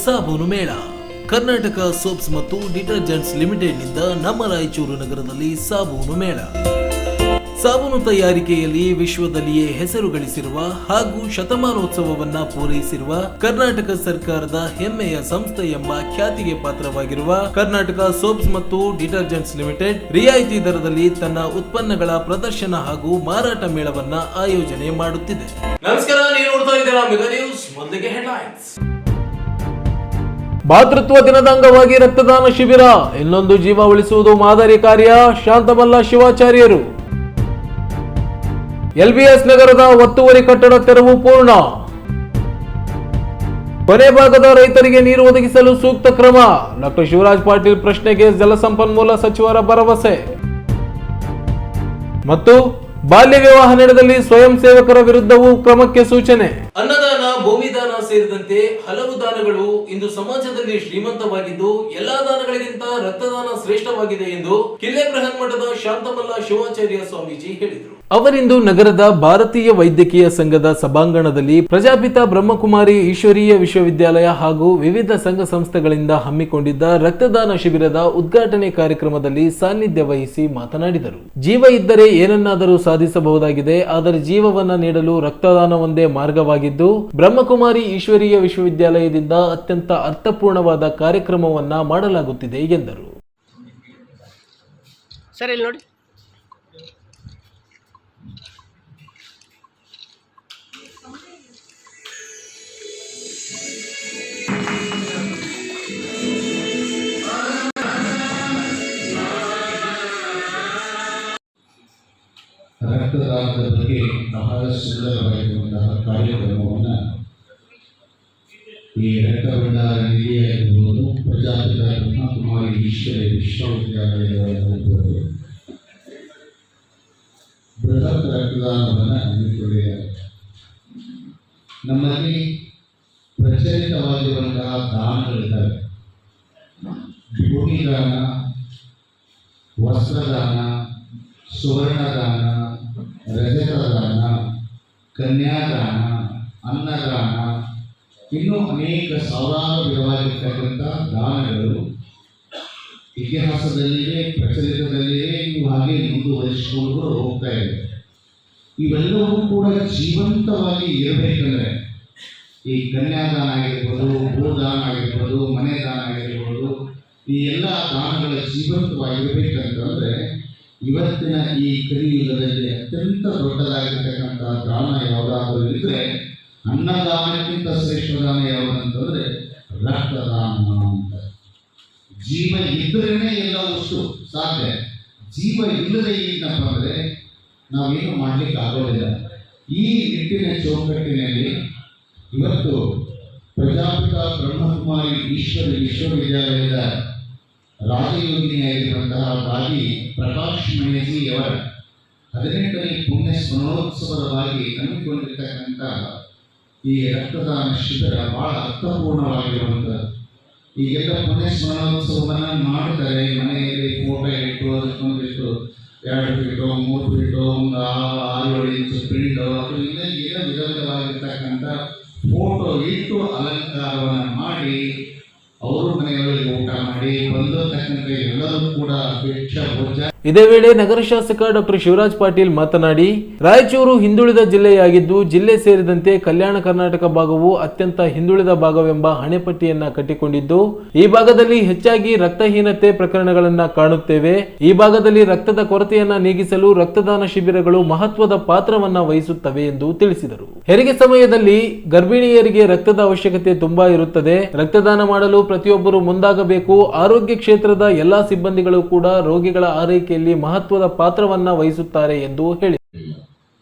ಸಾಬೂನು ಮೇಳ. ಕರ್ನಾಟಕ ಸೋಪ್ಸ್ ಮತ್ತು ಡಿಟರ್ಜೆಂಟ್ಸ್ ಲಿಮಿಟೆಡ್ನಿಂದ ನಮ್ಮ ರಾಯಚೂರು ನಗರದಲ್ಲಿ ಸಾಬೂನು ಮೇಳ. ಸಾಬೂನು ತಯಾರಿಕೆಯಲ್ಲಿ ವಿಶ್ವದಲ್ಲಿಯೇ ಹೆಸರು ಗಳಿಸಿರುವ ಹಾಗೂ ಶತಮಾನೋತ್ಸವವನ್ನ ಪೂರೈಸಿರುವ ಕರ್ನಾಟಕ ಸರ್ಕಾರದ ಹೆಮ್ಮೆಯ ಸಂಸ್ಥೆ ಎಂಬ ಖ್ಯಾತಿಗೆ ಪಾತ್ರವಾಗಿರುವ ಕರ್ನಾಟಕ ಸೋಪ್ಸ್ ಮತ್ತು ಡಿಟರ್ಜೆಂಟ್ಸ್ ಲಿಮಿಟೆಡ್ ರಿಯಾಯಿತಿ ದರದಲ್ಲಿ ತನ್ನ ಉತ್ಪನ್ನಗಳ ಪ್ರದರ್ಶನ ಹಾಗೂ ಮಾರಾಟ ಮೇಳವನ್ನ ಆಯೋಜನೆ ಮಾಡುತ್ತಿದೆ. ನಮಸ್ಕಾರ, ನೀವು ನೋಡ್ತಾ ಇದ್ದೀರಾ ಮೆಗಾ ನ್ಯೂಸ್. ಮೊದಲಿಗೆ ಹೆಡ್ಲೈನ್ಸ್. ಮಾತೃತ್ವ ದಿನದ ಅಂಗವಾಗಿ ರಕ್ತದಾನ ಶಿಬಿರ, ಇನ್ನೊಂದು ಜೀವ ಉಳಿಸುವುದು ಮಾದರಿ ಕಾರ್ಯ. ಶಾಂತಮಲ್ಲ ಶಿವಾಚಾರ್ಯರು. ಎಲ್ಬಿಎಸ್ ನಗರದ ಒತ್ತುವರಿ ಕಟ್ಟಡ ತೆರವು ಪೂರ್ಣ. ಕೊನೆ ಭಾಗದ ರೈತರಿಗೆ ನೀರು ಒದಗಿಸಲು ಸೂಕ್ತ ಕ್ರಮ. ಡಾಕ್ಟರ್ ಶಿವರಾಜ್ ಪಾಟೀಲ್ ಪ್ರಶ್ನೆಗೆ ಜಲಸಂಪನ್ಮೂಲ ಸಚಿವರ ಭರವಸೆ. ಮತ್ತು ಬಾಲ್ಯ ವಿವಾಹ ನಡೆದಲ್ಲಿ ಸ್ವಯಂ ಸೇವಕರ ವಿರುದ್ಧವೂ ಕ್ರಮಕ್ಕೆ ಸೂಚನೆ. ಅನ್ನದಾನ, ಭೂಮಿದಾನ ಸೇರಿದಂತೆ ಹಲವು ದಾನಗಳು ಇಂದು ಸಮಾಜದಲ್ಲಿ ಶ್ರೀಮಂತವಾಗಿದ್ದು ಎಲ್ಲಾ ದಾನಗಳಿಗಿಂತ ರಕ್ತದಾನ ಶ್ರೇಷ್ಠವಾಗಿದೆ ಎಂದು ಕಿಲ್ಲೆ ಬೃಹನ್ಮಠದ ಶಾಂತಮಲ್ಲ ಶಿವಾಚಾರ್ಯ ಸ್ವಾಮೀಜಿ ಹೇಳಿದರು. ಅವರಿಂದು ನಗರದ ಭಾರತೀಯ ವೈದ್ಯಕೀಯ ಸಂಘದ ಸಭಾಂಗಣದಲ್ಲಿ ಪ್ರಜಾಪಿತ ಬ್ರಹ್ಮಕುಮಾರಿ ಈಶ್ವರೀಯ ವಿಶ್ವವಿದ್ಯಾಲಯ ಹಾಗೂ ವಿವಿಧ ಸಂಘ ಸಂಸ್ಥೆಗಳಿಂದ ಹಮ್ಮಿಕೊಂಡಿದ್ದ ರಕ್ತದಾನ ಶಿಬಿರದ ಉದ್ಘಾಟನೆ ಕಾರ್ಯಕ್ರಮದಲ್ಲಿ ಸಾನ್ನಿಧ್ಯ ವಹಿಸಿ ಮಾತನಾಡಿದರು. ಜೀವ ಇದ್ದರೆ ಏನನ್ನಾದರೂ ಸಾಧಿಸಬಹುದಾಗಿದೆ, ಆದರೆ ಜೀವವನ್ನ ನೀಡಲು ರಕ್ತದಾನ ಒಂದೇ ಮಾರ್ಗವಾಗಿದ್ದು ಬ್ರಹ್ಮಕುಮಾರಿ ಈಶ್ವರೀಯ ವಿಶ್ವವಿದ್ಯಾಲಯದಿಂದ ಅತ್ಯಂತ ಅರ್ಥಪೂರ್ಣವಾದ ಕಾರ್ಯಕ್ರಮವನ್ನ ಮಾಡಲಾಗುತ್ತಿದೆ ಎಂದರು. ಸರ್ ಇಲ್ಲಿ ನೋಡಿ. ರಕ್ತದಾನದ ಬಗ್ಗೆ ಬಹಳ ಸುಂದರವಾಗಿರುವಂತಹ ಕಾರ್ಯಕ್ರಮವನ್ನು ಈ ರಕ್ತ ಭಂಡಾರ ನಿಧಿಯಾಗಿರ್ಬೋದು, ಪ್ರಜಾಪಿತ ಬ್ರಹ್ಮಕುಮಾರಿ ಈಶ್ವರ ವಿಶ್ವವಿದ್ಯಾಲಯದವರಾಗಿರ್ಬೋದು ಬೃಹತ್ ರಕ್ತದಾನವನ್ನು ಹಮ್ಮಿಕೊಂಡಿದ್ದಾರೆ. ನಮ್ಮಲ್ಲಿ ಪ್ರಚಲಿತವಾಗಿರುವಂತಹ ದಾನಗಳಿದ್ದಾವೆ. ಭೂಮಿದಾನ, ವಸ್ತ್ರದಾನ, ಸುವರ್ಣದಾನ, ರಜತದಾನ, ಕನ್ಯಾದಾನ, ಅನ್ನದಾನ, ಇನ್ನೂ ಅನೇಕ ಸಾವಿರಾರು ವಿಧವಾಗಿರ್ತಕ್ಕಂಥ ದಾನಗಳು ಇತಿಹಾಸದಲ್ಲಿಯೇ ಪ್ರಚಲಿತದಲ್ಲಿಯೇ ಇವು ಹಾಗೆ ಮುಂದುವರಿಸಿಕೊಂಡು ಹೋಗ್ತಾ ಇದೆ. ಇವೆಲ್ಲವೂ ಕೂಡ ಜೀವಂತವಾಗಿ ಇರಬೇಕಂದ್ರೆ ಈ ಕನ್ಯಾದಾನ ಆಗಿರ್ಬೋದು, ಭೂದಾನ ಆಗಿರ್ಬೋದು, ಮನೆ ದಾನ ಆಗಿರ್ಬೋದು, ಈ ಎಲ್ಲ ದಾನಗಳ ಜೀವಂತವಾಗಿರ್ಬೇಕಂತಂದ್ರೆ ಇವತ್ತಿನ ಈ ಕಲಿಯುಗದಲ್ಲಿ ಅತ್ಯಂತ ದೊಡ್ಡದಾಗಿರ್ತಕ್ಕಂಥ ದಾನ ಯಾವುದಾದ್ರೂ ಇದ್ರೆ ಅನ್ನದಾನಕ್ಕಿಂತ ಶ್ರೇಷ್ಠ ದಾನ ಯಾವುದಂತಂದ್ರೆ ರಕ್ತದಾನ ಅಂತ. ಜೀವ ಇದ್ರೇನೆ ಎಲ್ಲವಷ್ಟು ಸಾಧ್ಯ. ಜೀವ ಇಲ್ಲದೆ ಏನಪ್ಪ ಅಂದರೆ ನಾವೇನು ಮಾಡಲಿಕ್ಕೆ ಆಗೋದಿಲ್ಲ. ಈ ನಿಟ್ಟಿನ ಚೌಕಟ್ಟಿನಲ್ಲಿ ಇವತ್ತು ಪ್ರಜಾಪಿತ ಬ್ರಹ್ಮಕುಮಾರಿ ಈಶ್ವರ ವಿಶ್ವವಿದ್ಯಾಲಯದ ರಾಜಯೋಗಿನಿಯಾಗಿರುವಂತಹ ರಾಗಿ ಪ್ರಕಾಶ್ ಮಣೇಜಿಯವರ 18ನೇ ಪುಣ್ಯ ಸ್ಮರಣೋತ್ಸವವಾಗಿ ಹಮ್ಮಿಕೊಂಡಿರ್ತಕ್ಕಂಥ ಈ ರಕ್ತದಾನ ಶಿಬಿರ ಬಹಳ ಅರ್ಥಪೂರ್ಣವಾಗಿರುವಂಥದ್ದು. ಈಗೆಲ್ಲ ಪುಣ್ಯ ಸ್ಮರಣೋತ್ಸವವನ್ನು ಮಾಡ್ತಾರೆ, ಮನೆಯಲ್ಲಿ ಫೋಟೋ ಇಟ್ಟು ಅದಕ್ಕೊಂದಿಷ್ಟು 2 ಫೀಟು 3 ಫೀಟು 6-7 ಇಂಚು ಪ್ರಿಂಟು ಅದು ಎಲ್ಲ ವಿಧ ವಿಧವಾಗಿರ್ತಕ್ಕಂಥ ಫೋಟೋ ಇಟ್ಟು ಅಲಂಕಾರವನ್ನು ಮಾಡಿ ಅವರು ಮನೆಯೊಳಗೆ ಊಟ ಮಾಡಿ ಬಂದಿರತಕ್ಕಂಥ ಎಲ್ಲರೂ ಕೂಡ ಭಿಕ್ಷಾ ಭೋಜ. ಇದೇ ವೇಳೆ ನಗರ ಶಾಸಕ ಡಾಕ್ಟರ್ ಶಿವರಾಜ್ ಪಾಟೀಲ್ ಮಾತನಾಡಿ, ರಾಯಚೂರು ಹಿಂದುಳಿದ ಜಿಲ್ಲೆಯಾಗಿದ್ದು ಜಿಲ್ಲೆ ಸೇರಿದಂತೆ ಕಲ್ಯಾಣ ಕರ್ನಾಟಕ ಭಾಗವು ಅತ್ಯಂತ ಹಿಂದುಳಿದ ಭಾಗವೆಂಬ ಹಣೆಪಟ್ಟಿಯನ್ನ ಕಟ್ಟಿಕೊಂಡಿದ್ದು ಈ ಭಾಗದಲ್ಲಿ ಹೆಚ್ಚಾಗಿ ರಕ್ತಹೀನತೆ ಪ್ರಕರಣಗಳನ್ನ ಕಾಣುತ್ತೇವೆ. ಈ ಭಾಗದಲ್ಲಿ ರಕ್ತದ ಕೊರತೆಯನ್ನ ನೀಗಿಸಲು ರಕ್ತದಾನ ಶಿಬಿರಗಳು ಮಹತ್ವದ ಪಾತ್ರವನ್ನ ವಹಿಸುತ್ತವೆ ಎಂದು ತಿಳಿಸಿದರು. ಹೆರಿಗೆ ಸಮಯದಲ್ಲಿ ಗರ್ಭಿಣಿಯರಿಗೆ ರಕ್ತದ ಅವಶ್ಯಕತೆ ತುಂಬಾ ಇರುತ್ತದೆ. ರಕ್ತದಾನ ಮಾಡಲು ಪ್ರತಿಯೊಬ್ಬರು ಮುಂದಾಗಬೇಕು. ಆರೋಗ್ಯ ಕ್ಷೇತ್ರದ ಎಲ್ಲಾ ಸಿಬ್ಬಂದಿಗಳು ಕೂಡ ರೋಗಿಗಳ ಆರೈಕೆ ಮಹತ್ವದ ಪಾತ್ರವನ್ನ ವಹಿಸುತ್ತಾರೆ ಎಂದು ಹೇಳಿದರು.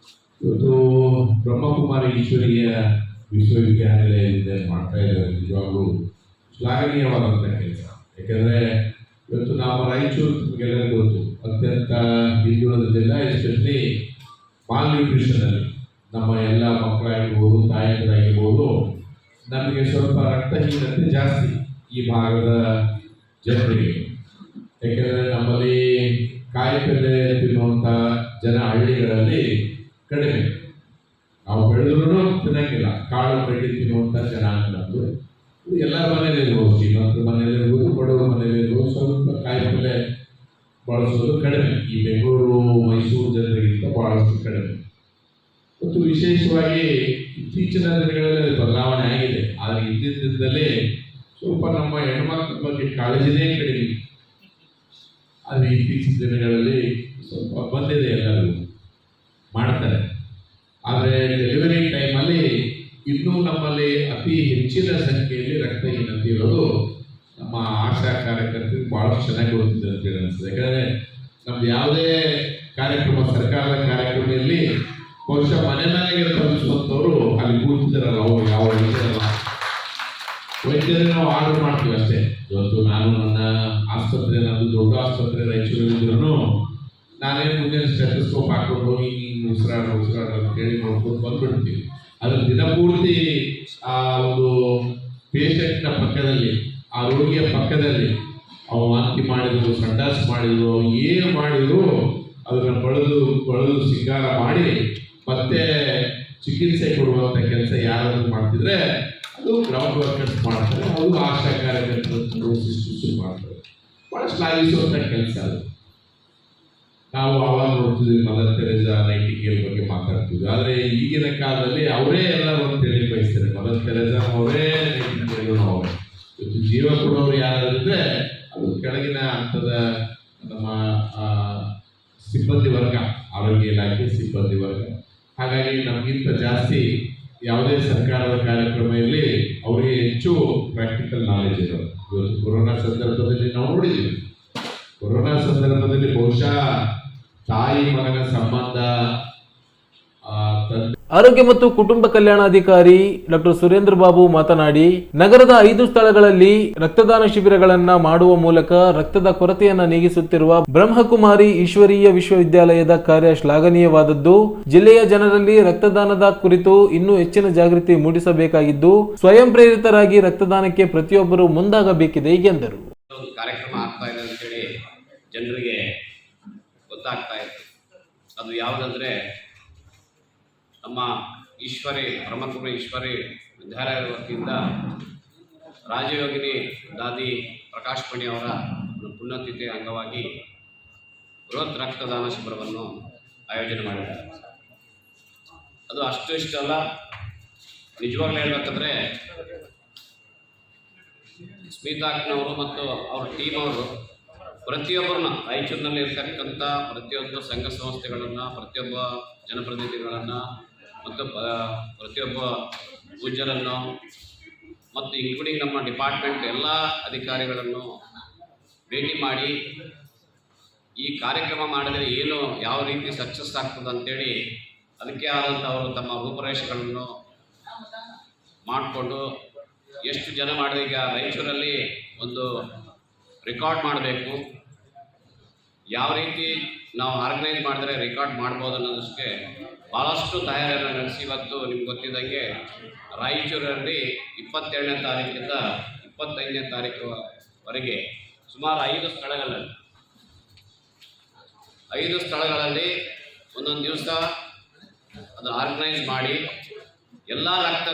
ಇವತ್ತು ಬ್ರಹ್ಮಕುಮಾರಿ ಈಶ್ವರೀಯ ವಿಶ್ವವಿದ್ಯಾನಿಲಯದಿಂದ ಮಾಡ್ತಾ ಇದ್ದಾರೆ ನಿಜವಾಗ್ಲೂ ಶ್ಲಾಘನೀಯವಾದಂಥ ಕೆಲಸ. ಯಾಕೆಂದರೆ ಇವತ್ತು ನಮ್ಮ ರಾಯಚೂರು ನಿಮಗೆಲ್ಲರಿಗೂ ಗೊತ್ತು ಅತ್ಯಂತ ಹಿಂದುಳಿದ ಜಿಲ್ಲೆ, ಎಸ್ಪೆಷಲಿ ಮಾಲ್ ನ್ಯೂಟ್ರಿಷನಲ್ಲಿ ನಮ್ಮ ಎಲ್ಲ ಮಕ್ಕಳಾಗಿರ್ಬೋದು, ತಾಯಂದಿರಾಗಿರ್ಬೋದು, ನಮಗೆ ಸ್ವಲ್ಪ ರಕ್ತಹೀನತೆ ಜಾಸ್ತಿ ಈ ಭಾಗದ ಜನರಿಗೆ. ಯಾಕೆಂದರೆ ನಮ್ಮಲ್ಲಿ ಕಾಯಿಪಲ್ಯ ತಿನ್ನುವಂಥ ಜನ ಹಳ್ಳಿಗಳಲ್ಲಿ ಕಡಿಮೆ. ನಾವು ಬೆಳೆದ್ರೂ ತಿನ್ನಂಗಿಲ್ಲ, ಕಾಳು ಕಡ್ಡಿ ತಿನ್ನುವಂಥ ಜನಾಂಗ ನಮ್ಮದು. ಇದು ಎಲ್ಲರ ಮನೇಲಿ ಇರ್ಬೋದು, ಶ್ರೀಮಂತರ ಮನೇಲಿ ಇರ್ಬೋದು, ಬಡವರ ಮನೇಲಿ ಇರ್ಬೋದು, ಸ್ವಲ್ಪ ಕಾಯಿಪಲ್ಯ ಬಳಸೋದು ಕಡಿಮೆ. ಈ ಬೆಂಗಳೂರು ಮೈಸೂರು ಜನರಿಗಿಂತ ಬಹಳಷ್ಟು ಕಡಿಮೆ. ಮತ್ತು ವಿಶೇಷವಾಗಿ ಇತ್ತೀಚಿನ ದಿನಗಳಲ್ಲಿ ಬದಲಾವಣೆ ಆಗಿದೆ. ಆದರೆ ಹಿಂದಿನ ದಿನದಲ್ಲಿ ಸ್ವಲ್ಪ ನಮ್ಮ ಹೆಣ್ಮಕ್ಳ ಬಗ್ಗೆ ಕಾಳಜಿನೇ ಕಡಿಮೆ. ಆದರೆ ಇತ್ತೀಚಿನ ದಿನಗಳಲ್ಲಿ ಸ್ವಲ್ಪ ಬಂದಿದೆ, ಎಲ್ಲರೂ ಮಾಡ್ತಾರೆ. ಆದರೆ ಡೆಲಿವರಿ ಟೈಮಲ್ಲಿ ಇನ್ನೂ ನಮ್ಮಲ್ಲಿ ಅತಿ ಹೆಚ್ಚಿನ ಸಂಖ್ಯೆಯಲ್ಲಿ ರಕ್ತಹೀನತೆ ಇರೋದು ನಮ್ಮ ಆಶಾ ಕಾರ್ಯಕರ್ತರಿಗೆ ಭಾಳಷ್ಟು ಚೆನ್ನಾಗಿ ಗೊತ್ತಿದೆ ಅಂತೇಳಿ ಅನಿಸ್ತದೆ. ಯಾಕಂದರೆ ನಮ್ದು ಯಾವುದೇ ಕಾರ್ಯಕ್ರಮ, ಸರ್ಕಾರದ ಕಾರ್ಯಕ್ರಮದಲ್ಲಿ ಬಹುಶಃ ಮನೆ ಮನೆಗೆ ತಲುಪಿಸುವಂಥವ್ರು ಅಲ್ಲಿ ಕೂರ್ತಿದ್ದಾರಲ್ಲ, ಅವರು ಯಾವ ವೈದ್ಯರೇ ನಾವು ಆರ್ಡರ್ ಮಾಡ್ತೀವಿ ಅಷ್ಟೇ. ಇವತ್ತು ನಾನು ನನ್ನ ಆಸ್ಪತ್ರೆ, ನನ್ನದು ದೊಡ್ಡ ಆಸ್ಪತ್ರೆ ರಾಯಚೂರಲ್ಲಿದ್ರೂ ನಾನೇ ಮುಂದೆ ಸ್ಟೆಥೋಸ್ಕೋಪ್ ಹಾಕೊಂಡು ಹೋಗಿ ಉಸಿರಾಡ ಅಂತೇಳಿ ನೋಡ್ಕೊಂಡು ಬಂದ್ಬಿಡ್ತೀವಿ. ಅದ್ರ ದಿನಪೂರ್ತಿ ಆ ಒಂದು ಪೇಷಂಟ್ನ ಪಕ್ಕದಲ್ಲಿ, ಆ ರೋಗಿಯ ಪಕ್ಕದಲ್ಲಿ ಅವ್ರು ವಾಂತಿ ಮಾಡಿದ್ರು, ಸಂಡಾಸ್ ಮಾಡಿದ್ರು, ಏನು ಮಾಡಿದ್ರು ಅದನ್ನು ಬಳದು ಸಿಂಗಾರ ಮಾಡಿ ಮತ್ತೆ ಚಿಕಿತ್ಸೆ ಕೊಡುವಂಥ ಕೆಲಸ ಯಾರಾದರೂ ಮಾಡ್ತಿದ್ರೆ ಅದು ಗ್ರೌಂಡ್ ವರ್ಕರ್ಸ್ ಮಾಡ್ತಾರೆ, ಅದು ಆಶಾ ಕಾರ್ಯಕರ್ತರು ಸಿಸ್ಟರ್ಸ್ ಮಾಡ್ತಾರೆ. ಭಾಳ ಶ್ಲಾಘಿಸುವಂಥ ಕೆಲಸ ಅದು. ನಾವು ಆವಾಗ ನೋಡ್ತಿದ್ವಿ ಮದರ್ ತೆರೇಸಾ, ನೈಟಿಂಗೇಲ್ ಬಗ್ಗೆ ಮಾತಾಡ್ತಿದ್ವಿ. ಆದರೆ ಈಗಿನ ಕಾಲದಲ್ಲಿ ಅವರೇ ಎಲ್ಲರೂ ಅಂತ ಹೇಳಿ ಬಯಸ್ತಾರೆ. ಮದರ್ ತೆರೇಸಾ ಅವರೇ, ನೈಟಿಂಗೇಲ್ ಅವರೇ. ಇವತ್ತು ಜೀವ ಕೊಡೋರು ಯಾರಾದ್ರೆ ಅದು ಕೆಳಗಿನ ಹಂತದ ನಮ್ಮ ಸಿಬ್ಬಂದಿ ವರ್ಗ, ಆರೋಗ್ಯ ಇಲಾಖೆ ಸಿಬ್ಬಂದಿ ವರ್ಗ. ಹಾಗಾಗಿ ನಮಗಿಂತ ಜಾಸ್ತಿ ಯಾವುದೇ ಸರ್ಕಾರದ ಕಾರ್ಯಕ್ರಮ ಇರಲಿ ಅವರಿಗೆ ಹೆಚ್ಚು ಪ್ರಾಕ್ಟಿಕಲ್ ನಾಲೆಜ್ ಇರೋದು. ಇವತ್ತು ಕೊರೋನಾ ಸಂದರ್ಭದಲ್ಲಿ ನಾವು ನೋಡಿದ್ದೀವಿ. ಕೊರೋನಾ ಸಂದರ್ಭದಲ್ಲಿ ಬಹುಶಃ ತಾಯಿ ಮಗನ ಸಂಬಂಧ, ಆರೋಗ್ಯ ಮತ್ತು ಕುಟುಂಬ ಕಲ್ಯಾಣಾಧಿಕಾರಿ ಡಾಕ್ಟರ್ ಸುರೇಂದ್ರ ಬಾಬು ಮಾತನಾಡಿ, ನಗರದ 5 ಸ್ಥಳಗಳಲ್ಲಿ ರಕ್ತದಾನ ಶಿಬಿರಗಳನ್ನ ಮಾಡುವ ಮೂಲಕ ರಕ್ತದ ಕೊರತೆಯನ್ನ ನೀಗಿಸುತ್ತಿರುವ ಬ್ರಹ್ಮಕುಮಾರಿ ಈಶ್ವರೀಯ ವಿಶ್ವವಿದ್ಯಾಲಯದ ಕಾರ್ಯ ಶ್ಲಾಘನೀಯವಾದದ್ದು. ಜಿಲ್ಲೆಯ ಜನರಲ್ಲಿ ರಕ್ತದಾನದ ಕುರಿತು ಇನ್ನೂ ಹೆಚ್ಚಿನ ಜಾಗೃತಿ ಮೂಡಿಸಬೇಕಾಗಿದ್ದು, ಸ್ವಯಂ ಪ್ರೇರಿತರಾಗಿ ರಕ್ತದಾನಕ್ಕೆ ಪ್ರತಿಯೊಬ್ಬರು ಮುಂದಾಗಬೇಕಿದೆ ಎಂದರು. ಕಾರ್ಯಕ್ರಮ ಆಗ್ತಾ ಇದೆ ಅಂತೇಳಿ ಜನರಿಗೆ ಗೊತ್ತಾಗ್ತಾ ಇದೆ. ಅದು ಯಾವುದಂದ್ರೆ ನಮ್ಮ ಬ್ರಹ್ಮಕುಮಾರಿ ಈಶ್ವರಿ ವಿದ್ಯಾಲಯದ ವತಿಯಿಂದ ರಾಜಯೋಗಿನಿ ದಾದಿ ಪ್ರಕಾಶ್ ಮಣಿ ಅವರ ಪುಣ್ಯತಿಥಿ ಅಂಗವಾಗಿ ಬೃಹತ್ ರಕ್ತದಾನ ಶಿಬಿರವನ್ನು ಆಯೋಜನೆ ಮಾಡಿದ್ದಾರೆ. ಅದು ಅಷ್ಟು ಇಷ್ಟಲ್ಲ, ನಿಜವಾಗ್ಲೂ ಹೇಳ್ಬೇಕಂದ್ರೆ ಸ್ಮಿತಾಕ್ನವರು ಮತ್ತು ಅವ್ರ ಟೀಮ್ ಅವರು ಪ್ರತಿಯೊಬ್ಬರನ್ನ, ರಾಯಚೂರಿನಲ್ಲಿ ಇರ್ತಕ್ಕಂಥ ಪ್ರತಿಯೊಂದು ಸಂಘ ಸಂಸ್ಥೆಗಳನ್ನು, ಪ್ರತಿಯೊಬ್ಬ ಜನಪ್ರತಿನಿಧಿಗಳನ್ನು ಮತ್ತು ಪ್ರತಿಯೊಬ್ಬ ಪೂಜ್ಯರನ್ನು ಮತ್ತು ಇನ್ಕ್ಲೂಡಿಂಗ್ ನಮ್ಮ ಡಿಪಾರ್ಟ್ಮೆಂಟ್ ಎಲ್ಲ ಅಧಿಕಾರಿಗಳನ್ನು ಭೇಟಿ ಮಾಡಿ ಈ ಕಾರ್ಯಕ್ರಮ ಮಾಡಿದರೆ ಏನು, ಯಾವ ರೀತಿ ಸಕ್ಸಸ್ ಆಗ್ತದೆ ಅಂತೇಳಿ ಅದಕ್ಕೆ ಆದಂಥ ಅವರು ತಮ್ಮ ರೂಪರೇಷೆಗಳನ್ನು ಮಾಡಿಕೊಂಡು ಎಷ್ಟು ಜನ ಮಾಡಿದೆ. ಈಗ ರಾಯಚೂರಲ್ಲಿ ಒಂದು ರೆಕಾರ್ಡ್ ಮಾಡಬೇಕು, ಯಾವ ರೀತಿ ನಾವು ಆರ್ಗನೈಸ್ ಮಾಡಿದ್ರೆ ರೆಕಾರ್ಡ್ ಮಾಡ್ಬೋದು ಅನ್ನೋದಕ್ಕೆ ಭಾಳಷ್ಟು ತಯಾರಿಯನ್ನು ನಡೆಸಿ ಇವತ್ತು ನಿಮ್ಗೆ ಗೊತ್ತಿದ್ದಂಗೆ ರಾಯಚೂರಲ್ಲಿ 27ನೇ ತಾರೀಕಿಂದ 25ನೇ ತಾರೀಕುವರೆಗೆ ಸುಮಾರು 5 ಸ್ಥಳಗಳಲ್ಲಿ ಒಂದೊಂದು ದಿವಸ ಅದು ಆರ್ಗನೈಸ್ ಮಾಡಿ ಎಲ್ಲ ರಕ್ತ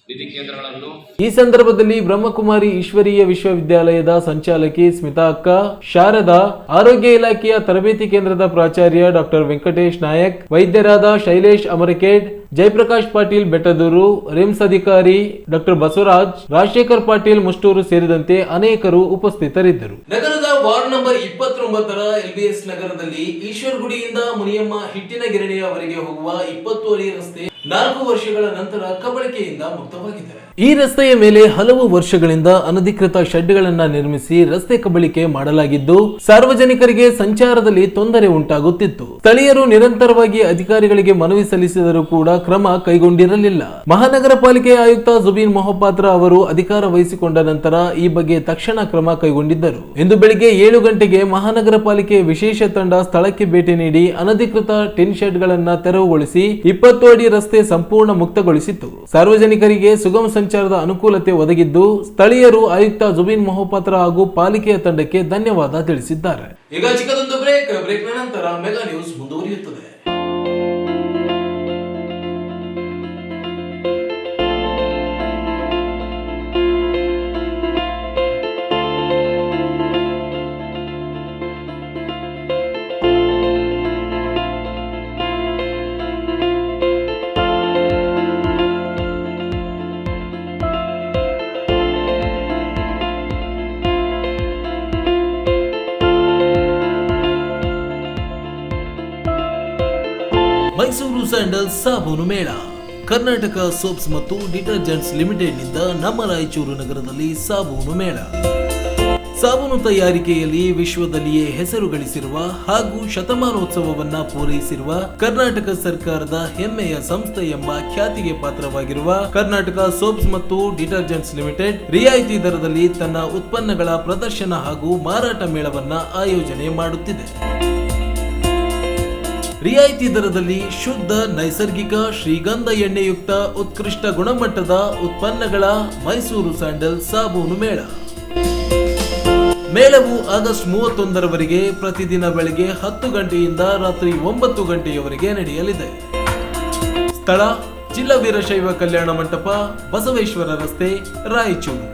ನಿಧಿ ಕೇಂದ್ರಗಳನ್ನು. ಈ ಸಂದರ್ಭದಲ್ಲಿ ಬ್ರಹ್ಮಕುಮಾರಿ ಈಶ್ವರೀಯ ವಿಶ್ವವಿದ್ಯಾಲಯದ ಸಂಚಾಲಕಿ ಸ್ಮಿತಾ ಅಕ್ಕ, ಶಾರದಾ, ಆರೋಗ್ಯ ಇಲಾಖೆಯ ತರಬೇತಿ ಕೇಂದ್ರದ ಪ್ರಾಚಾರ್ಯ ಡಾಕ್ಟರ್ ವೆಂಕಟೇಶ್ ನಾಯಕ್, ವೈದ್ಯರಾದ ಶೈಲೇಶ್ ಅಮರಕೇಡ್, ಜಯಪ್ರಕಾಶ್ ಪಾಟೀಲ್ ಬೆಟ್ಟದೂರು, ರಿಮ್ಸ್ ಅಧಿಕಾರಿ ಡಾಕ್ಟರ್ ಬಸವರಾಜ್, ರಾಜಶೇಖರ್ ಪಾಟೀಲ್ ಮುಷ್ಟೂರು ಸೇರಿದಂತೆ ಅನೇಕರು ಉಪಸ್ಥಿತರಿದ್ದರು. ನಗರದ ವಾರ್ಡ್ ನಂಬರ್ 29ರ LBS ನಗರದಲ್ಲಿ ಈಶ್ವರ್ ಗುಡಿಯಿಂದ ಮುನಿಯಮ್ಮ ಹಿಟ್ಟಿನ ಗಿರಣಿಯವರೆಗೆ ಹೋಗುವ 20 ಅಡಿ ರಸ್ತೆ 4 ವರ್ಷಗಳ ನಂತರ ಕಬಳಿಕೆಯಿಂದ ಮುಕ್ತವಾಗಿದೆ. ಈ ರಸ್ತೆಯ ಮೇಲೆ ಹಲವು ವರ್ಷಗಳಿಂದ ಅನಧಿಕೃತ ಶೆಡ್ಗಳನ್ನ ನಿರ್ಮಿಸಿ ರಸ್ತೆ ಕಬಳಿಕೆ ಮಾಡಲಾಗಿದ್ದು, ಸಾರ್ವಜನಿಕರಿಗೆ ಸಂಚಾರದಲ್ಲಿ ತೊಂದರೆ ಉಂಟಾಗುತ್ತಿತ್ತು. ಸ್ಥಳೀಯರು ನಿರಂತರವಾಗಿ ಅಧಿಕಾರಿಗಳಿಗೆ ಮನವಿ ಸಲ್ಲಿಸಿದರೂ ಕೂಡ ಕ್ರಮ ಕೈಗೊಂಡಿರಲಿಲ್ಲ. ಮಹಾನಗರ ಪಾಲಿಕೆ ಆಯುಕ್ತ ಜುಬೀನ್ ಮೊಹಪಾತ್ರ ಅವರು ಅಧಿಕಾರ ವಹಿಸಿಕೊಂಡ ನಂತರ ಈ ಬಗ್ಗೆ ತಕ್ಷಣ ಕ್ರಮ ಕೈಗೊಂಡಿದ್ದರು. ಇಂದು ಬೆಳಿಗ್ಗೆ 7 ಗಂಟೆಗೆ ಮಹಾನಗರ ಪಾಲಿಕೆ ವಿಶೇಷ ತಂಡ ಸ್ಥಳಕ್ಕೆ ಭೇಟಿ ನೀಡಿ ಅನಧಿಕೃತ ಟಿನ್ ಶೆಡ್ಗಳನ್ನ ತೆರವುಗೊಳಿಸಿ 20 ಅಡಿ ರಸ್ತೆ ಸಂಪೂರ್ಣ ಮುಕ್ತಗೊಳಿಸಿತ್ತು. ಸಾರ್ವಜನಿಕರಿಗೆ ಸುಗಮ ಸಂಚಾರದ ಅನುಕೂಲತೆ ಒದಗಿದ್ದು, ಸ್ಥಳೀಯರು ಆಯುಕ್ತ ಜುಬೀನ್ ಮೊಹಪಾತ್ರ ಹಾಗೂ ಪಾಲಿಕೆಯ ತಂಡಕ್ಕೆ ಧನ್ಯವಾದ ತಿಳಿಸಿದ್ದಾರೆ. ಈಗ ಚಿಕ್ಕದೊಂದು ಬ್ರೇಕ್ ನಂತರ ಮೆಗಾ ನ್ಯೂಸ್ ಮುಂದುವರಿಯುತ್ತದೆ. ಮೈಸೂರು ಸ್ಯಾಂಡಲ್ ಸಾಬೂನು ಮೇಳ. ಕರ್ನಾಟಕ ಸೋಪ್ಸ್ ಮತ್ತು ಡಿಟರ್ಜೆಂಟ್ಸ್ ಲಿಮಿಟೆಡ್ನಿಂದ ನಮ್ಮ ರಾಯಚೂರು ನಗರದಲ್ಲಿ ಸಾಬೂನು ಮೇಳ. ಸಾಬೂನು ತಯಾರಿಕೆಯಲ್ಲಿ ವಿಶ್ವದಲ್ಲಿಯೇ ಹೆಸರು ಗಳಿಸಿರುವ ಹಾಗೂ ಶತಮಾನೋತ್ಸವವನ್ನ ಪೂರೈಸಿರುವ ಕರ್ನಾಟಕ ಸರ್ಕಾರದ ಹೆಮ್ಮೆಯ ಸಂಸ್ಥೆ ಎಂಬ ಖ್ಯಾತಿಗೆ ಪಾತ್ರವಾಗಿರುವ ಕರ್ನಾಟಕ ಸೋಪ್ಸ್ ಮತ್ತು ಡಿಟರ್ಜೆಂಟ್ಸ್ ಲಿಮಿಟೆಡ್ ರಿಯಾಯಿತಿ ದರದಲ್ಲಿ ತನ್ನ ಉತ್ಪನ್ನಗಳ ಪ್ರದರ್ಶನ ಹಾಗೂ ಮಾರಾಟ ಮೇಳವನ್ನ ಆಯೋಜನೆ ಮಾಡುತ್ತಿದೆ. ರಿಯಾಯಿತಿ ದರದಲ್ಲಿ ಶುದ್ಧ ನೈಸರ್ಗಿಕ ಶ್ರೀಗಂಧ ಎಣ್ಣೆಯುಕ್ತ ಉತ್ಕೃಷ್ಟ ಗುಣಮಟ್ಟದ ಉತ್ಪನ್ನಗಳ ಮೈಸೂರು ಸ್ಯಾಂಡಲ್ ಸಾಬೂನು ಮೇಳ. ಮೇಳವು ಆಗಸ್ಟ್ 31ರವರೆಗೆ ಪ್ರತಿದಿನ ಬೆಳಗ್ಗೆ 10 ಗಂಟೆಯಿಂದ ರಾತ್ರಿ 9 ಗಂಟೆಯವರೆಗೆ ನಡೆಯಲಿದೆ. ಸ್ಥಳ ಜಿಲ್ಲಾ ವೀರಶೈವ ಕಲ್ಯಾಣ ಮಂಟಪ, ಬಸವೇಶ್ವರ ರಸ್ತೆ, ರಾಯಚೂರು.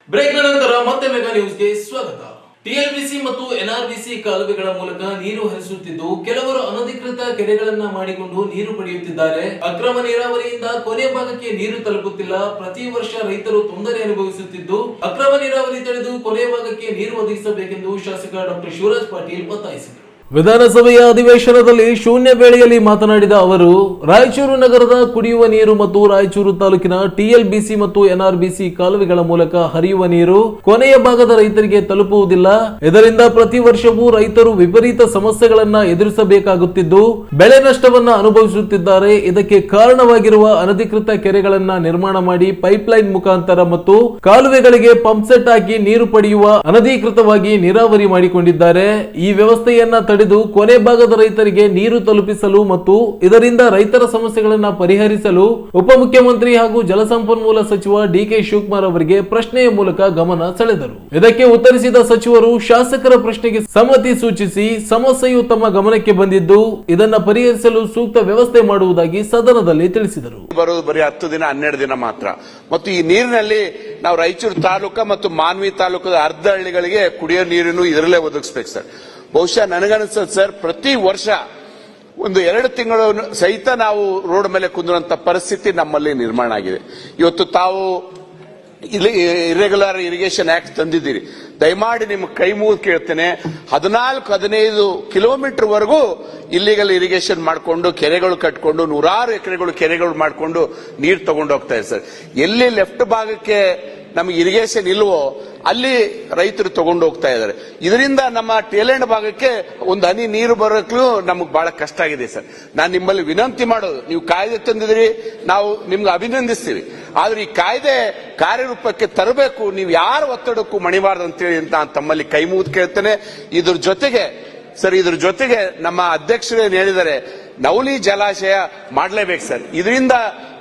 ಬ್ರೇಕ್ ನಂತರ ಮತ್ತೆ ಮೆಗಾ ನ್ಯೂಸ್ಗೆ ಸ್ವಾಗತ. ಟಿಎಲ್ಬಿಸಿ ಮತ್ತು ಎನ್ಆರ್ಬಿಸಿ ಕಾಲುವೆಗಳ ಮೂಲಕ ನೀರು ಹರಿಸುತ್ತಿದ್ದು ಕೆಲವರು ಅನಧಿಕೃತ ಕೆರೆಗಳನ್ನ ಮಾಡಿಕೊಂಡು ನೀರು ಪಡೆಯುತ್ತಿದ್ದಾರೆ. ಅಕ್ರಮ ನೀರಾವರಿಯಿಂದ ಕೊನೆ ಭಾಗಕ್ಕೆ ನೀರು ತಲುಪುತ್ತಿಲ್ಲ. ಪ್ರತಿ ವರ್ಷ ರೈತರು ತೊಂದರೆ ಅನುಭವಿಸುತ್ತಿದ್ದು ಅಕ್ರಮ ನೀರಾವರಿ ತಡೆದು ಕೊನೆ ಭಾಗಕ್ಕೆ ನೀರು ಒದಗಿಸಬೇಕೆಂದು ಶಾಸಕ ಡಾಕ್ಟರ್ ಶಿವರಾಜ್ ಪಾಟೀಲ್ ಒತ್ತಾಯಿಸಿದರು. ವಿಧಾನಸಭೆಯ ಅಧಿವೇಶನದಲ್ಲಿ ಶೂನ್ಯ ವೇಳೆಯಲ್ಲಿ ಮಾತನಾಡಿದ ಅವರು, ರಾಯಚೂರು ನಗರದ ಕುಡಿಯುವ ನೀರು ಮತ್ತು ರಾಯಚೂರು ತಾಲೂಕಿನ ಟಿಎಲ್ಬಿಸಿ ಮತ್ತು ಎನ್ಆರ್ಬಿಸಿ ಕಾಲುವೆಗಳ ಮೂಲಕ ಹರಿಯುವ ನೀರು ಕೊನೆಯ ಭಾಗದ ರೈತರಿಗೆ ತಲುಪುವುದಿಲ್ಲ. ಇದರಿಂದ ಪ್ರತಿ ವರ್ಷವೂ ರೈತರು ವಿಪರೀತ ಸಮಸ್ಯೆಗಳನ್ನ ಎದುರಿಸಬೇಕಾಗುತ್ತಿದ್ದು ಬೆಳೆ ನಷ್ಟವನ್ನ ಅನುಭವಿಸುತ್ತಿದ್ದಾರೆ. ಇದಕ್ಕೆ ಕಾರಣವಾಗಿರುವ ಅನಧಿಕೃತ ಕೆರೆಗಳನ್ನ ನಿರ್ಮಾಣ ಮಾಡಿ ಪೈಪ್ಲೈನ್ ಮುಖಾಂತರ ಮತ್ತು ಕಾಲುವೆಗಳಿಗೆ ಪಂಪ್ ಸೆಟ್ ಹಾಕಿ ನೀರು ಪಡೆಯುವ ಅನಧಿಕೃತವಾಗಿ ನೀರಾವರಿ ಮಾಡಿಕೊಂಡಿದ್ದಾರೆ. ಈ ವ್ಯವಸ್ಥೆಯನ್ನ ತಡೆದು ಕೊನೆ ಭಾಗದ ರೈತರಿಗೆ ನೀರು ತಲುಪಿಸಲು ಮತ್ತು ಇದರಿಂದ ರೈತರ ಸಮಸ್ಯೆಗಳನ್ನ ಪರಿಹರಿಸಲು ಉಪಮುಖ್ಯಮಂತ್ರಿ ಹಾಗೂ ಜಲಸಂಪನ್ಮೂಲ ಸಚಿವ ಡಿಕೆ ಶಿವಕುಮಾರ್ ಅವರಿಗೆ ಪ್ರಶ್ನೆಯ ಮೂಲಕ ಗಮನ ಸೆಳೆದರು. ಇದಕ್ಕೆ ಉತ್ತರಿಸಿದ ಸಚಿವರು ಶಾಸಕರ ಪ್ರಶ್ನೆಗೆ ಸಮ್ಮತಿ ಸೂಚಿಸಿ ಸಮಸ್ಯೆಯು ತಮ್ಮ ಗಮನಕ್ಕೆ ಬಂದಿದ್ದು ಇದನ್ನ ಪರಿಹರಿಸಲು ಸೂಕ್ತ ವ್ಯವಸ್ಥೆ ಮಾಡುವುದಾಗಿ ಸದನದಲ್ಲಿ ತಿಳಿಸಿದರು. ಬರೋದು ಬರೀ 10 ದಿನ 12 ದಿನ ಮಾತ್ರ. ಮತ್ತು ಈ ನೀರಿನಲ್ಲಿ ನಾವು ರಾಯಚೂರು ತಾಲೂಕು ಮತ್ತು ಮಾನ್ವಿ ತಾಲೂಕದ ಅರ್ಧ ಹಳ್ಳಿಗಳಿಗೆ ಕುಡಿಯೋ ನೀರನ್ನು ಇದರಲ್ಲೇ ಒದಗಿಸಬೇಕು ಸರ್. ಬಹುಶಃ ನನಗನ್ಸುತ್ತೆ ಸರ್, ಪ್ರತಿ ವರ್ಷ 1-2 ತಿಂಗಳು ಸಹಿತ ನಾವು ರೋಡ್ ಮೇಲೆ ಕುಂದುವಂತ ಪರಿಸ್ಥಿತಿ ನಮ್ಮಲ್ಲಿ ನಿರ್ಮಾಣ ಆಗಿದೆ. ಇವತ್ತು ತಾವು ಇಲ್ಲಿ ಇರೆಗ್ಯುಲರ್ ಇರಿಗೇಷನ್ ಆಕ್ಟ್ ತಂದಿದ್ದೀರಿ. ದಯಮಾಡಿ ನಿಮ್ಗೆ ಕೈ ಮುಗಿದು ಕೇಳ್ತೇನೆ, 14-15 ಕಿಲೋಮೀಟರ್ ವರೆಗೂ ಇಲ್ಲಿಗಲ್ ಇರಿಗೇಷನ್ ಮಾಡಿಕೊಂಡು ಕೆರೆಗಳು ಕಟ್ಕೊಂಡು 100 ಎಕರೆಗಳು ಕೆರೆಗಳು ಮಾಡಿಕೊಂಡು ನೀರು ತಗೊಂಡು ಹೋಗ್ತಾ ಇದೆ ಸರ್. ಎಲ್ಲಿ ಲೆಫ್ಟ್ ಭಾಗಕ್ಕೆ ನಮಗೆ ಇರಿಗೇಷನ್ ಇಲ್ವೋ ಅಲ್ಲಿ ರೈತರು ತಗೊಂಡು ಹೋಗ್ತಾ ಇದ್ದಾರೆ. ಇದರಿಂದ ನಮ್ಮ ಟೇಲೆಂಡ್ ಭಾಗಕ್ಕೆ ಒಂದು ಹನಿ ನೀರು ಬರೋಕ್ಲೂ ನಮಗೆ ಬಹಳ ಕಷ್ಟ ಆಗಿದೆ ಸರ್. ನಾನು ನಿಮ್ಮಲ್ಲಿ ವಿನಂತಿ ಮಾಡೋದು, ನೀವು ಕಾಯ್ದೆ ತಂದಿದ್ರಿ, ನಾವು ನಿಮ್ಗೆ ಅಭಿನಂದಿಸ್ತೀವಿ. ಆದ್ರೆ ಈ ಕಾಯ್ದೆ ಕಾರ್ಯರೂಪಕ್ಕೆ ತರಬೇಕು, ನೀವು ಯಾರ ಒತ್ತಡಕ್ಕೂ ಮಣಿಬಾರದು ಅಂತೇಳಿ ನಾನು ತಮ್ಮಲ್ಲಿ ಕೈ ಮುಗಿದು ಕೇಳ್ತೇನೆ. ಇದ್ರ ಜೊತೆಗೆ ನಮ್ಮ ಅಧ್ಯಕ್ಷರು ಏನ್ ಹೇಳಿದ್ದಾರೆ, ನವಲಿ ಜಲಾಶಯ ಮಾಡಲೇಬೇಕು ಸರ್. ಇದರಿಂದ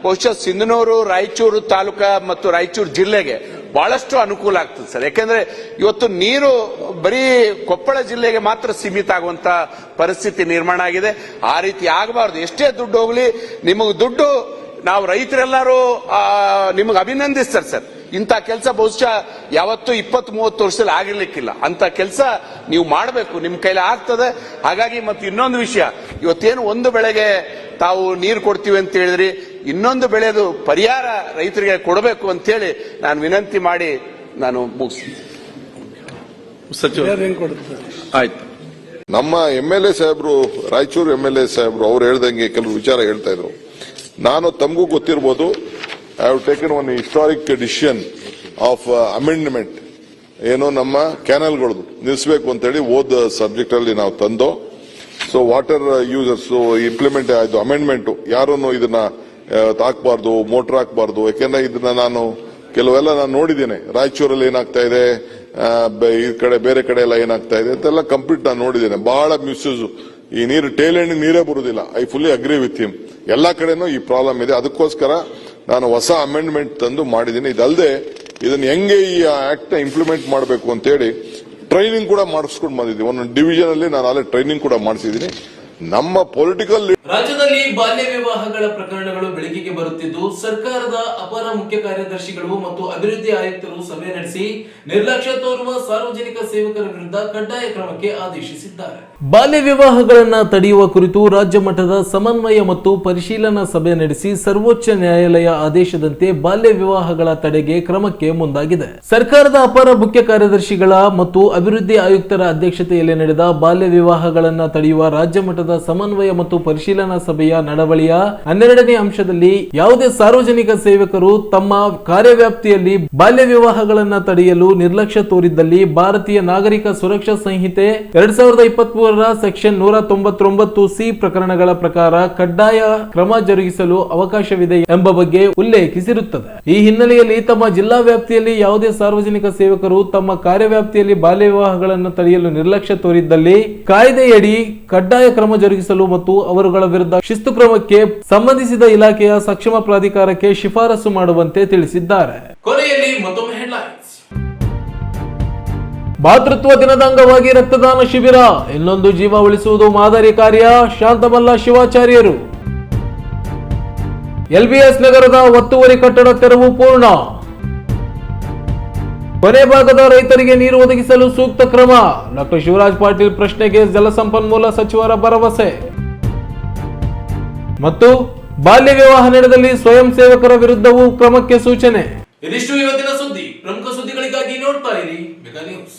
ಬಹುಶಃ ಸಿಂಧನೂರು, ರಾಯಚೂರು ತಾಲೂಕಾ ಮತ್ತು ರಾಯಚೂರು ಜಿಲ್ಲೆಗೆ ಬಹಳಷ್ಟು ಅನುಕೂಲ ಆಗ್ತದೆ ಸರ್. ಯಾಕೆಂದ್ರೆ ಇವತ್ತು ನೀರು ಬರೀ ಕೊಪ್ಪಳ ಜಿಲ್ಲೆಗೆ ಮಾತ್ರ ಸೀಮಿತ ಆಗುವಂತ ಪರಿಸ್ಥಿತಿ ನಿರ್ಮಾಣ ಆಗಿದೆ. ಆ ರೀತಿ ಆಗಬಾರದು. ಎಷ್ಟೇ ದುಡ್ಡು ಹೋಗ್ಲಿ, ನಿಮಗೆ ದುಡ್ಡು ನಾವು ರೈತರೆಲ್ಲರೂ ನಿಮಗೆ ಅಭಿನಂದಿಸ್ತಾರೆ ಸರ್. ಇಂಥ ಕೆಲಸ ಬಹುಶಃ ಯಾವತ್ತೂ 20-30 ವರ್ಷದಲ್ಲಿ ಆಗಿರ್ಲಿಕ್ಕಿಲ್ಲ. ಅಂತ ಕೆಲಸ ನೀವು ಮಾಡಬೇಕು, ನಿಮ್ ಕೈಲಿ ಆಗ್ತದೆ. ಹಾಗಾಗಿ ಮತ್ತು ಇನ್ನೊಂದು ವಿಷಯ, ಇವತ್ತೇನು ಒಂದು ಬೆಳೆಗೆ ತಾವು ನೀರು ಕೊಡ್ತೀವಿ ಅಂತ ಹೇಳಿದ್ರಿ, ಇನ್ನೊಂದು ಬೆಳೆದು ಪರಿಹಾರ ರೈತರಿಗೆ ಕೊಡಬೇಕು ಅಂತ ಹೇಳಿ ನಾನು ವಿನಂತಿ ಮಾಡಿ ನಾನು ಮುಗಿಸ್ತೀನಿ. ಸಚಿವ ಆಯ್ತು. ನಮ್ಮ MLA ಸಾಹೇಬ್ರು, ರಾಯಚೂರು MLA ಸಾಹೇಬ್ರು ಅವ್ರು ಹೇಳ್ದಂಗೆ ಕೆಲವು ವಿಚಾರ ಹೇಳ್ತಾ ಇದ್ರು. ನಾನು ತಮಗೂ ಗೊತ್ತಿರ್ಬೋದು, I have taken one historic decision of amendment. ಏನೋ ನಮ್ಮ ಕ್ಯಾನಲ್ಗಳದ್ದು ನಿಲ್ಲಿಸಬೇಕು ಅಂತೇಳಿ ಓದ್ ಸಬ್ಜೆಕ್ಟ್ ಅಲ್ಲಿ ನಾವು ತಂದೋ. ಸೊ ವಾಟರ್ ಯೂಸರ್ಸ್ ಇಂಪ್ಲಿಮೆಂಟ್ ಆಯ್ತು ಅಮೆಂಡ್ಮೆಂಟ್. ಯಾರನ್ನು ಇದನ್ನ ಹಾಕ್ಬಾರ್ದು, ಮೋಟರ್ ಹಾಕ್ಬಾರ್ದು. ಯಾಕೆಂದ್ರೆ ಇದನ್ನ ನಾನು ಕೆಲವೆಲ್ಲ ನಾನು ನೋಡಿದ್ದೇನೆ. ರಾಯಚೂರಲ್ಲಿ ಏನಾಗ್ತಾ ಇದೆ, ಈ ಕಡೆ ಬೇರೆ ಕಡೆ ಎಲ್ಲ ಏನಾಗ್ತಾ ಇದೆ ಅಂತೆಲ್ಲ ಕಂಪ್ಲೀಟ್ ನಾನು ನೋಡಿದ್ದೇನೆ. ಬಹಳ ಮಿಸ್ಯೂಸ್. ಈ ನೀರು ಟೇಲ್ ಎಂಡ್ ನೀರೇ ಬರುವುದಿಲ್ಲ. I fully agree with him. ಎಲ್ಲಾ ಕಡೆನೂ ಈ ಪ್ರಾಬ್ಲಮ್ ಇದೆ. ಅದಕ್ಕೋಸ್ಕರ ನಾನು ಹೊಸ ಅಮೆಂಡ್ಮೆಂಟ್ ತಂದು ಮಾಡಿದ್ದೀನಿ. ಇದಲ್ಲದೆ ಇದನ್ನ ಹೆಂಗೆ ಈ ಆಕ್ಟ್ ಇಂಪ್ಲಿಮೆಂಟ್ ಮಾಡಬೇಕು ಅಂತೇಳಿ ಟ್ರೈನಿಂಗ್ ಕೂಡ ಮಾಡಿಸ್ಕೊಂಡು ಬಂದಿದ್ದೀನಿ. ಒಂದೊಂದು ಡಿವಿಷನ್ ಅಲ್ಲಿ ನಾನು ಅಲ್ಲೇ ಟ್ರೈನಿಂಗ್ ಕೂಡ ಮಾಡಿಸಿದ್ದೀನಿ. ನಮ್ಮ ಪೊಲಿಟಿಕಲ್ ರಾಜ್ಯದಲ್ಲಿ ಬಾಲ್ಯ ವಿವಾಹಗಳ ಪ್ರಕರಣಗಳು ಬೆಳಕಿಗೆ ಬರುತ್ತಿದ್ದು, ಸರ್ಕಾರದ ಅಪರ ಮುಖ್ಯ ಕಾರ್ಯದರ್ಶಿಗಳು ಮತ್ತು ಅಭಿವೃದ್ಧಿ ಆಯುಕ್ತರು ಸಭೆ ನಡೆಸಿ ನಿರ್ಲಕ್ಷ್ಯ ತೋರುವ ಸಾರ್ವಜನಿಕ ಸೇವಕರ ವಿರುದ್ಧ ಕಡ್ಡಾಯ ಕ್ರಮಕ್ಕೆ ಆದೇಶಿಸಿದ್ದಾರೆ. ಬಾಲ್ಯ ವಿವಾಹಗಳನ್ನ ತಡೆಯುವ ಕುರಿತು ರಾಜ್ಯ ಮಟ್ಟದ ಸಮನ್ವಯ ಮತ್ತು ಪರಿಶೀಲನಾ ಸಭೆ ನಡೆಸಿ ಸರ್ವೋಚ್ಚ ನ್ಯಾಯಾಲಯ ಆದೇಶದಂತೆ ಬಾಲ್ಯ ವಿವಾಹಗಳ ತಡೆಗೆ ಕ್ರಮಕ್ಕೆ ಮುಂದಾಗಿದೆ. ಸರ್ಕಾರದ ಅಪರ ಮುಖ್ಯ ಕಾರ್ಯದರ್ಶಿಗಳ ಮತ್ತು ಅಭಿವೃದ್ಧಿ ಆಯುಕ್ತರ ಅಧ್ಯಕ್ಷತೆಯಲ್ಲಿ ನಡೆದ ಬಾಲ್ಯ ವಿವಾಹಗಳನ್ನ ತಡೆಯುವ ರಾಜ್ಯ ಮಟ್ಟದ ಸಮನ್ವಯ ಮತ್ತು ಪರಿಶೀಲನಾ ಸಭೆಯ ನಡವಳಿಯ 12ನೇ ಅಂಶದಲ್ಲಿ ಯಾವುದೇ ಸಾರ್ವಜನಿಕ ಸೇವಕರು ತಮ್ಮ ಕಾರ್ಯವ್ಯಾಪ್ತಿಯಲ್ಲಿ ಬಾಲ್ಯ ವಿವಾಹಗಳನ್ನ ತಡೆಯಲು ನಿರ್ಲಕ್ಷ್ಯ ತೋರಿದ್ದಲ್ಲಿ ಭಾರತೀಯ ನಾಗರಿಕ ಸುರಕ್ಷಾ ಸಂಹಿತೆ 2023ರ ಸೆಕ್ಷನ್ 199C ಪ್ರಕರಣಗಳ ಪ್ರಕಾರ ಕಡ್ಡಾಯ ಕ್ರಮ ಜರುಗಿಸಲು ಅವಕಾಶವಿದೆ ಎಂಬ ಬಗ್ಗೆ ಉಲ್ಲೇಖಿಸಿರುತ್ತದೆ. ಈ ಹಿನ್ನೆಲೆಯಲ್ಲಿ ತಮ್ಮ ಜಿಲ್ಲಾ ವ್ಯಾಪ್ತಿಯಲ್ಲಿ ಯಾವುದೇ ಸಾರ್ವಜನಿಕ ಸೇವಕರು ತಮ್ಮ ಕಾರ್ಯವ್ಯಾಪ್ತಿಯಲ್ಲಿ ಬಾಲ್ಯ ವಿವಾಹಗಳನ್ನು ತಡೆಯಲು ನಿರ್ಲಕ್ಷ್ಯ ತೋರಿದ್ದಲ್ಲಿ ಕಾಯ್ದೆಯಡಿ ಕಡ್ಡಾಯ ಕ್ರಮ ಜರುಗಿಸಲು ಮತ್ತು ಅವರುಗಳ ವಿರುದ್ಧ ಶಿಸ್ತು ಕ್ರಮಕ್ಕೆ ಸಂಬಂಧಿಸಿದ ಇಲಾಖೆಯ ಸಕ್ಷಮ ಪ್ರಾಧಿಕಾರಕ್ಕೆ ಶಿಫಾರಸು ಮಾಡುವಂತೆ ತಿಳಿಸಿದ್ದಾರೆ. ಕೊನೆಯಲ್ಲಿ ಮತ್ತೊಮ್ಮೆ ಹೆಡ್ಲೈನ್ಸ್. ಮಾತೃತ್ವ ದಿನದ ಅಂಗವಾಗಿ ರಕ್ತದಾನ ಶಿಬಿರ, ಇನ್ನೊಂದು ಜೀವ ಉಳಿಸುವುದು ಮಾದರಿ ಕಾರ್ಯ, ಶಾಂತಮಲ್ಲ ಶಿವಾಚಾರ್ಯರು. LBS ನಗರದ ಒತ್ತುವರಿ ಕಟ್ಟಡ ತೆರವು ಪೂರ್ಣ. ಕೊನೆ ಭಾಗದ ರೈತರಿಗೆ ನೀರು ಒದಗಿಸಲು ಸೂಕ್ತ ಕ್ರಮ, ಡಾಕ್ಟರ್ ಶಿವರಾಜ್ ಪಾಟೀಲ್ ಪ್ರಶ್ನೆಗೆ ಜಲಸಂಪನ್ಮೂಲ ಸಚಿವರ ಭರವಸೆ. ಮತ್ತು ಬಾಲ್ಯ ವಿವಾಹ ನಡೆದಲ್ಲಿ ಸ್ವಯಂ ಸೇವಕರ ವಿರುದ್ಧವೂ ಕ್ರಮಕ್ಕೆ ಸೂಚನೆ. ಇದಿಷ್ಟು ಇವತ್ತಿನ ಸುದ್ದಿ. ಪ್ರಮುಖ ಸುದ್ದಿಗಳಿಗಾಗಿ ನೋಡ್ತಾ ಇರಿ ಮೆಗಾ ನ್ಯೂಸ್.